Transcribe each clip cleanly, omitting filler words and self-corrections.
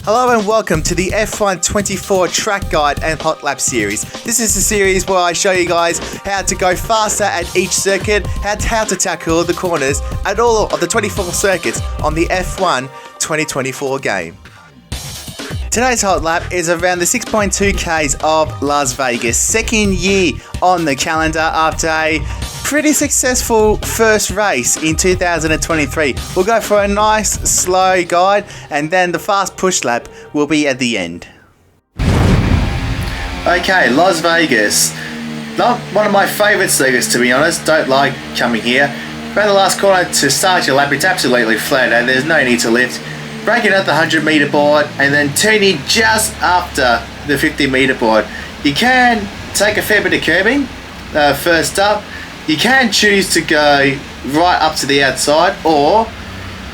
Hello and welcome to the F1 24 track guide and Hotlap series. This is the series where I show you guys how to go faster at each circuit, how to tackle the corners at all of the 24 circuits on the F1 2024 game. Today's Hotlap is around the 6.2 Ks of Las Vegas, second year on the calendar after a pretty successful first race in 2023. We'll go for a nice slow guide and then the fast push lap will be at the end. Okay, Las Vegas. Not one of my favourite circuits, to be honest. Don't like coming here. Around the last corner to start your lap, it's absolutely flat and there's no need to lift. Braking at the 100 metre board and then turning just after the 50 metre board. You can take a fair bit of curbing first up. You can choose to go right up to the outside, or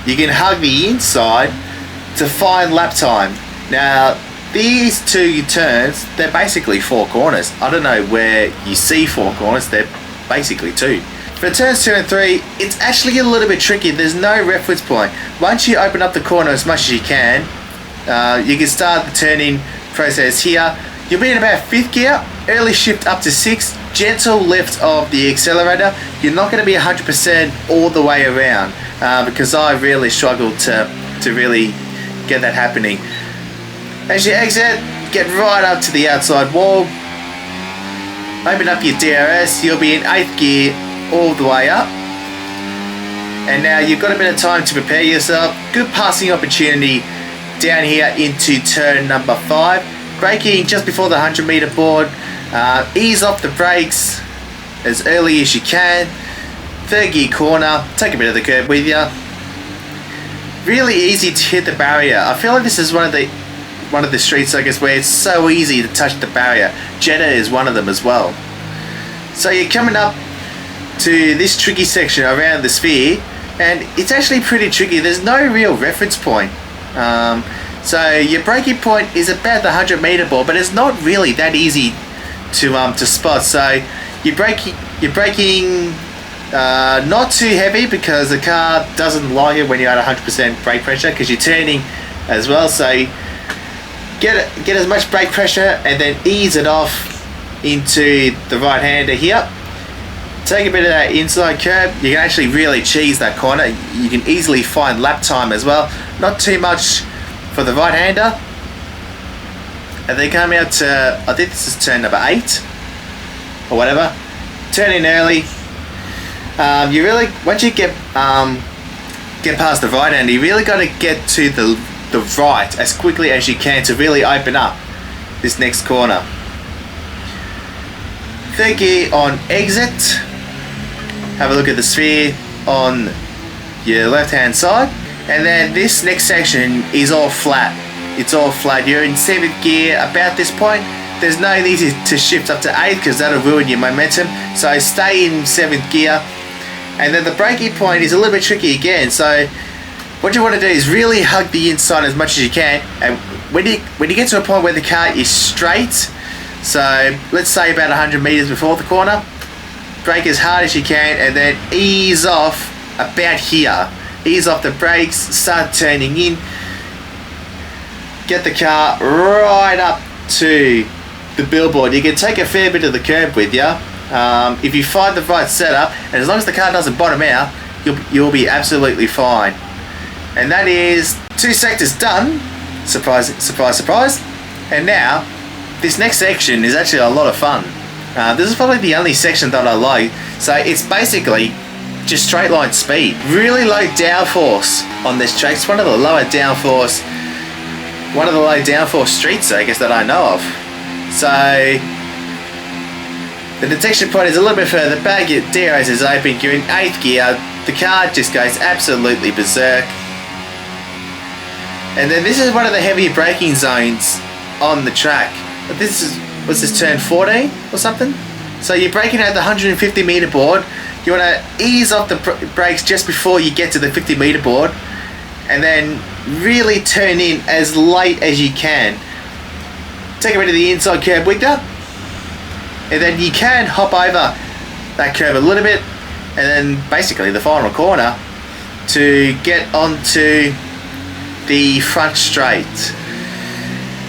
you can hug the inside to find lap time. Now these two turns, they're basically four corners. I don't know where you see four corners, they're basically two. For turns 2 and 3, it's actually a little bit tricky. There's no reference point. Once you open up the corner as much as you can start the turning process here. You'll be in about 5th gear, early shift up to 6, gentle lift of the accelerator. You're not going to be 100% all the way around because I really struggled to really get that happening. As you exit, get right up to the outside wall. Open up your DRS, you'll be in 8th gear all the way up, and now you've got a bit of time to prepare yourself. Good passing opportunity down here into turn number 5, braking just before the 100 metre board. Ease off the brakes as early as you can. 3rd gear corner, take a bit of the curb with you. Really easy to hit the barrier. I feel like this is one of the street circuits where it's so easy to touch the barrier. Jeddah is one of them as well. So you're coming up to this tricky section around the sphere, and it's actually pretty tricky. There's no real reference point. So your braking point is about the 100 metre board, but it's not really that easy to spot. So you're braking not too heavy because the car doesn't like it when you're at 100% brake pressure, because you're turning as well. So get as much brake pressure and then ease it off into the right hander here. Take a bit of that inside curb. You can actually really cheese that corner. You can easily find lap time as well. Not too much for the right hander. And then come out to, I think this is turn number 8 or whatever. Turn in early. You really, once you get past the right hander, you really got to get to the right as quickly as you can to really open up this next corner. 3rd gear on exit. Have a look at the sphere on your left hand side, and then this next section is all flat. It's all flat. You're in 7th gear about this point. There's no need to shift up to 8 because that'll ruin your momentum, so stay in 7th gear. And then the braking point is a little bit tricky again, so what you want to do is really hug the inside as much as you can, and when you get to a point where the car is straight, so let's say about 100 meters before the corner, brake as hard as you can and then ease off about here. Ease off the brakes, start turning in. Get the car right up to the billboard. You can take a fair bit of the curb with you if you find the right setup, and as long as the car doesn't bottom out, you'll be absolutely fine. And that is 2 sectors done. Surprise, surprise, surprise. And now this next section is actually a lot of fun. This is probably the only section that I like. So it's basically just straight line speed. Really low downforce on this track. It's one of the low downforce streets, I guess, that I know of. So the detection point is a little bit further back. Your DRS is open. You're in 8th gear. The car just goes absolutely berserk. And then this is one of the heavier braking zones on the track. This is, what's this, turn 14 or something? So you're braking at the 150 metre board. You want to ease off the brakes just before you get to the 50 metre board, and then really turn in as late as you can. Take a bit of the inside curb with you, and then you can hop over that curb a little bit, and then basically the final corner to get onto the front straight.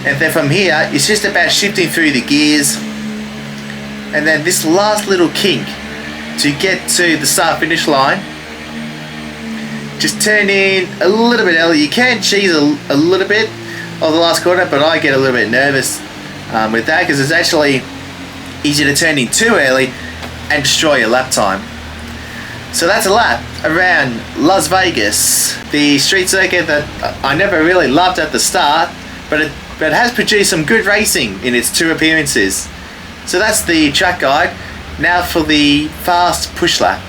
And then from here, it's just about shifting through the gears. And then this last little kink to get to the start-finish line. Just turn in a little bit early. You can cheese a little bit of the last corner, but I get a little bit nervous with that because it's actually easy to turn in too early and destroy your lap time. So that's a lap around Las Vegas, the street circuit that I never really loved at the start, but it has produced some good racing in its 2 appearances. So that's the track guide. Now for the fast push lap.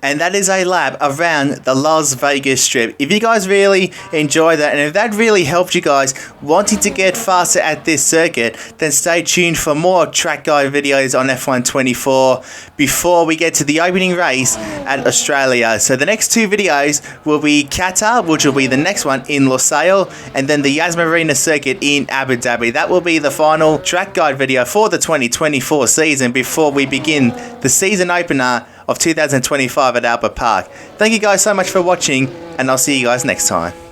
And that is a lap around the Las Vegas Strip. If you guys really enjoyed that, and if that really helped you guys wanting to get faster at this circuit, then stay tuned for more track guide videos on F1 24 before we get to the opening race at Australia. So the next 2 videos will be Qatar, which will be the next one in Losail, and then the Yas Marina circuit in Abu Dhabi. That will be the final track guide video for the 2024 season before we begin the season opener of 2025 at Albert Park. Thank you guys so much for watching, and I'll see you guys next time.